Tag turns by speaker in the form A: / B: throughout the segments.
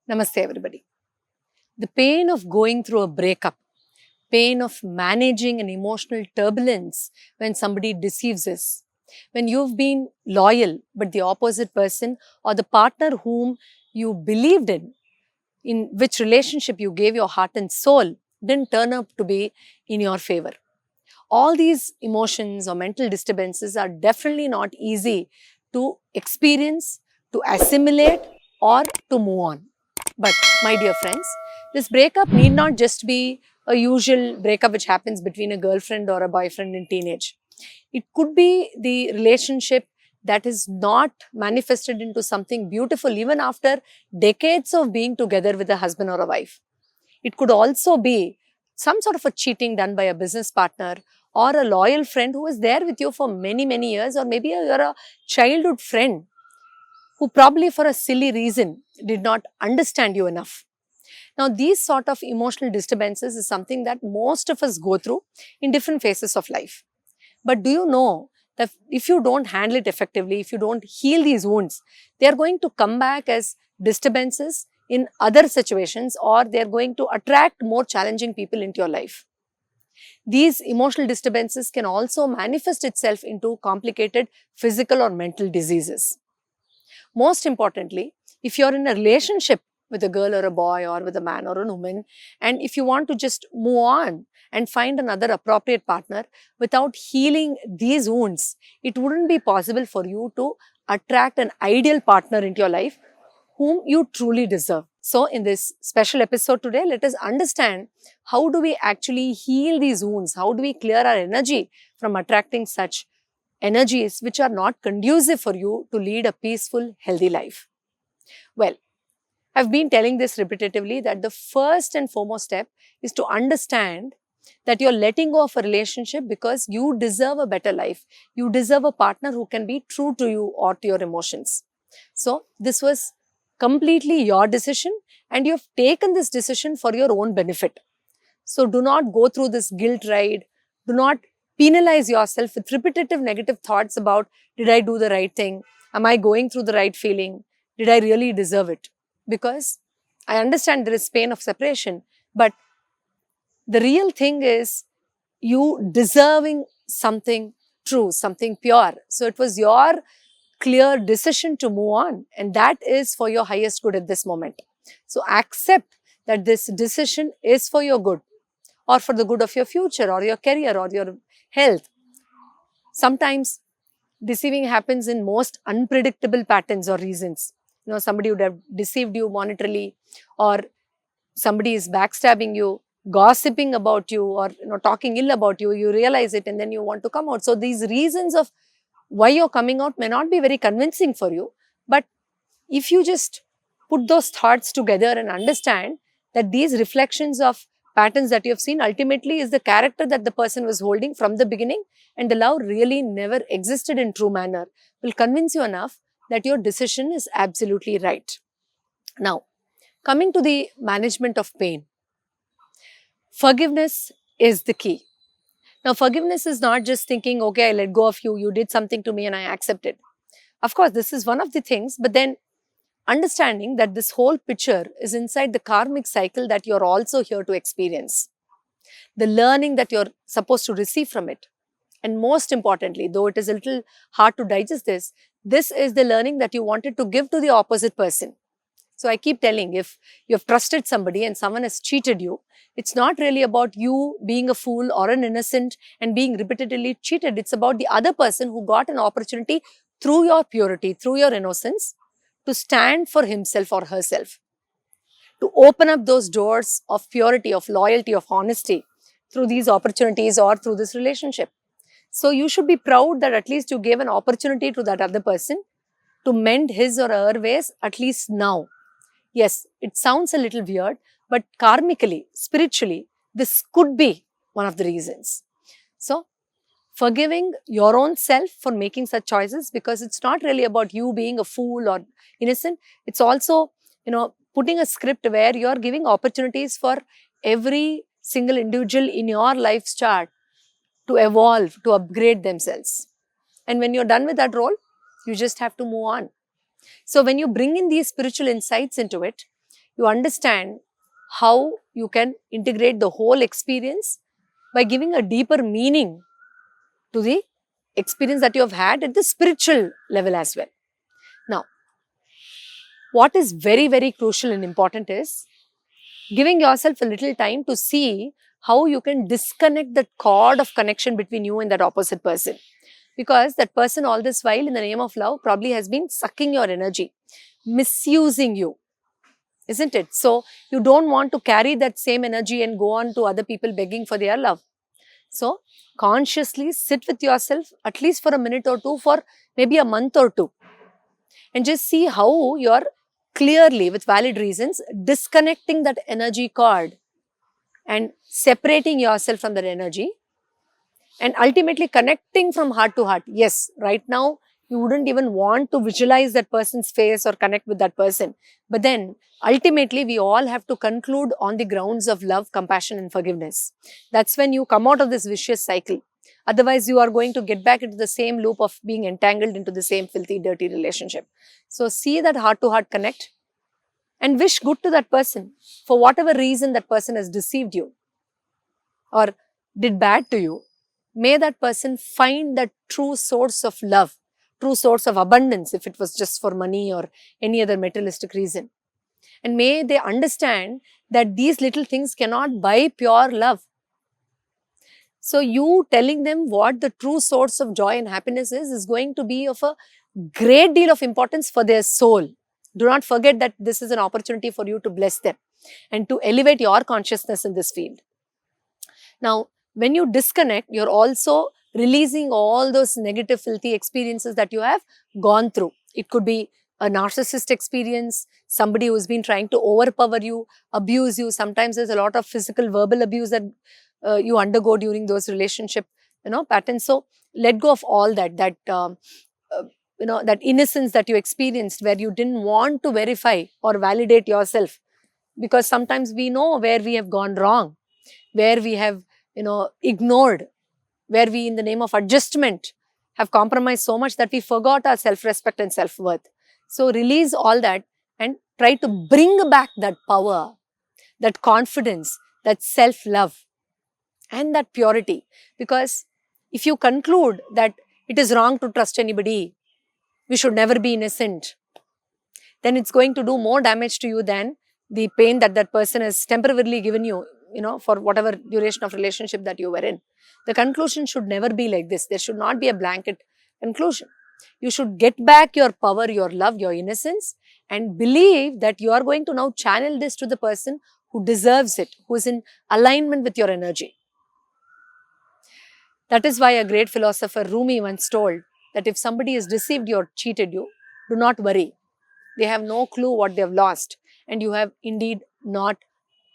A: Namaste, everybody. The pain of going through a breakup, pain of managing an emotional turbulence when somebody deceives us, when you've been loyal, but the opposite person or the partner whom you believed in which relationship you gave your heart and soul, didn't turn out to be in your favor. All these emotions or mental disturbances are definitely not easy to experience, to assimilate, or to move on. But, my dear friends, this breakup need not just be a usual breakup which happens between a girlfriend or a boyfriend in teenage. It could be the relationship that is not manifested into something beautiful even after decades of being together with a husband or a wife. It could also be some sort of a cheating done by a business partner or a loyal friend who was there with you for many, many years, or maybe you're a childhood friend who probably for a silly reason did not understand you enough. Now, these sort of emotional disturbances is something that most of us go through in different phases of life. But do you know that if you don't handle it effectively, if you don't heal these wounds, they are going to come back as disturbances in other situations, or they are going to attract more challenging people into your life. These emotional disturbances can also manifest itself into complicated physical or mental diseases. Most importantly, if you're in a relationship with a girl or a boy or with a man or a woman, and if you want to just move on and find another appropriate partner without healing these wounds, it wouldn't be possible for you to attract an ideal partner into your life whom you truly deserve. So, in this special episode today, let us understand how do we actually heal these wounds, how do we clear our energy from attracting such energies which are not conducive for you to lead a peaceful, healthy life. Well, I've been telling this repetitively that the first and foremost step is to understand that you're letting go of a relationship because you deserve a better life. You deserve a partner who can be true to you or to your emotions. So, this was completely your decision, and you've taken this decision for your own benefit. So, do not go through this guilt ride. Do not penalize yourself with repetitive negative thoughts about, did I do the right thing? Am I going through the right feeling? Did I really deserve it? Because I understand there is pain of separation, but the real thing is you deserving something true, something pure. So it was your clear decision to move on, and that is for your highest good at this moment. So accept that this decision is for your good, or for the good of your future or your career or your health. Sometimes deceiving happens in most unpredictable patterns or reasons. Somebody would have deceived you monetarily, or somebody is backstabbing you, gossiping about you, or talking ill about you. You realize it and then you want to come out. So these reasons of why you're coming out may not be very convincing for you, but if you just put those thoughts together and understand that these reflections of patterns that you have seen ultimately is the character that the person was holding from the beginning, and the love really never existed in true manner, will convince you enough that your decision is absolutely right. Now, coming to the management of pain, forgiveness is the key. Now, forgiveness is not just thinking, okay, I let go of you, you did something to me and I accepted. Of course, this is one of the things, but then understanding that this whole picture is inside the karmic cycle that you're also here to experience. The learning that you're supposed to receive from it. And most importantly, though it is a little hard to digest this is the learning that you wanted to give to the opposite person. So I keep telling, if you have trusted somebody and someone has cheated you, it's not really about you being a fool or an innocent and being repetitively cheated. It's about the other person who got an opportunity through your purity, through your innocence, to stand for himself or herself, to open up those doors of purity, of loyalty, of honesty through these opportunities or through this relationship. So you should be proud that at least you gave an opportunity to that other person to mend his or her ways, at least now. Yes, it sounds a little weird, but karmically, spiritually, this could be one of the reasons. So, forgiving your own self for making such choices, because it's not really about you being a fool or innocent. It's also, putting a script where you're giving opportunities for every single individual in your life's chart to evolve, to upgrade themselves. And when you're done with that role, you just have to move on. So when you bring in these spiritual insights into it, You understand how you can integrate the whole experience by giving a deeper meaning to the experience that you have had at the spiritual level as well. Now, what is very, very crucial and important is giving yourself a little time to see how you can disconnect that cord of connection between you and that opposite person. Because that person all this while in the name of love probably has been sucking your energy, misusing you, isn't it? So, you don't want to carry that same energy and go on to other people begging for their love. So, consciously sit with yourself at least for a minute or two, for maybe a month or two, and just see how you're clearly, with valid reasons, disconnecting that energy cord and separating yourself from that energy and ultimately connecting from heart to heart. Yes, right now you wouldn't even want to visualize that person's face or connect with that person. But then ultimately we all have to conclude on the grounds of love, compassion and forgiveness. That's when you come out of this vicious cycle. Otherwise, you are going to get back into the same loop of being entangled into the same filthy, dirty relationship. So see that heart to heart connect and wish good to that person for whatever reason that person has deceived you or did bad to you. May that person find that true source of love, true source of abundance, if it was just for money or any other materialistic reason. And may they understand that these little things cannot buy pure love. So you telling them what the true source of joy and happiness is going to be of a great deal of importance for their soul. Do not forget that this is an opportunity for you to bless them and to elevate your consciousness in this field. Now, when you disconnect, you're also releasing all those negative, filthy experiences that you have gone through. It could be a narcissist experience, somebody who's been trying to overpower you, abuse you. Sometimes there's a lot of physical, verbal abuse that you undergo during those relationship, patterns. So let go of all that, that innocence that you experienced where you didn't want to verify or validate yourself, because sometimes we know where we have gone wrong, where we have, ignored, where we in the name of adjustment have compromised so much that we forgot our self-respect and self-worth. So release all that and try to bring back that power, that confidence, that self-love and that purity. Because if you conclude that it is wrong to trust anybody, we should never be innocent, then it's going to do more damage to you than the pain that that person has temporarily given you, for whatever duration of relationship that you were in. The conclusion should never be like this. There should not be a blanket conclusion. You should get back your power, your love, your innocence, and believe that you are going to now channel this to the person who deserves it, who is in alignment with your energy. That is why a great philosopher Rumi once told that if somebody has deceived you or cheated you, do not worry. They have no clue what they have lost, and you have indeed not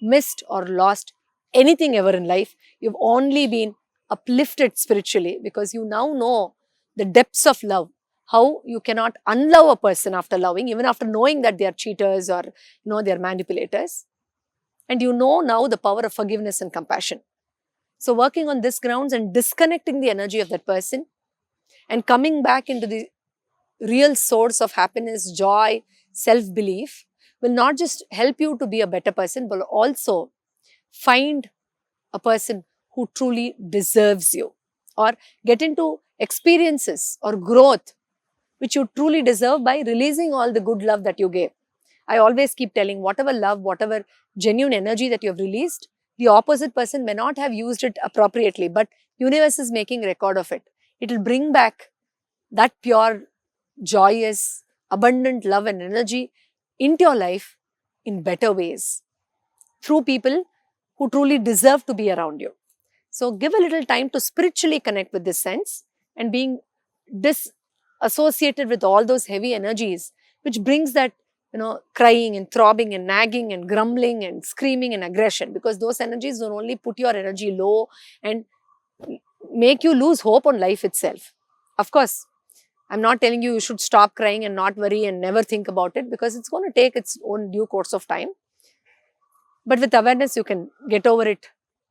A: missed or lost anything ever in life. You've only been uplifted spiritually because you now know the depths of love, how you cannot unlove a person after loving, even after knowing that they are cheaters or they are manipulators. And you know now the power of forgiveness and compassion. So working on this grounds and disconnecting the energy of that person and coming back into the real source of happiness, joy, self-belief will not just help you to be a better person, but also find a person who truly deserves you, or get into experiences or growth which you truly deserve by releasing all the good love that you gave. I always keep telling, whatever love, whatever genuine energy that you have released, the opposite person may not have used it appropriately, but universe is making record of it. It will bring back that pure, joyous, abundant love and energy into your life in better ways through people who truly deserve to be around you. So give a little time to spiritually connect with this sense and being disassociated with all those heavy energies which brings that crying and throbbing and nagging and grumbling and screaming and aggression, because those energies will only put your energy low and make you lose hope on life itself. Of course, I'm not telling you should stop crying and not worry and never think about it, because it's going to take its own due course of time. But with awareness, you can get over it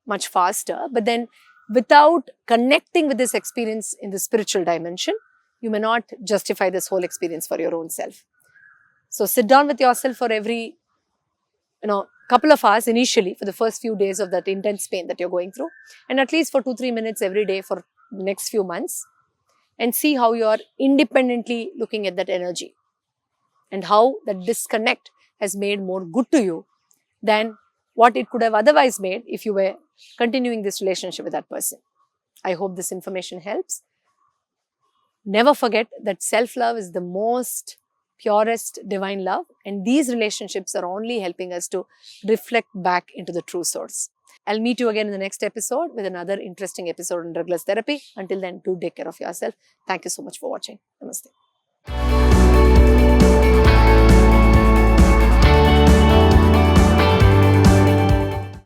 A: much faster. But then without connecting with this experience in the spiritual dimension, you may not justify this whole experience for your own self. So sit down with yourself for every couple of hours initially for the first few days of that intense pain that you're going through, and at least for 2-3 minutes every day for the next few months, and see how you're independently looking at that energy and how that disconnect has made more good to you than what it could have otherwise made if you were continuing this relationship with that person. I hope this information helps. Never forget that self-love is the most purest divine love, and these relationships are only helping us to reflect back into the true source. I'll meet you again in the next episode with another interesting episode on Douglas therapy. Until then, do take care of yourself. Thank you so much for watching. Namaste.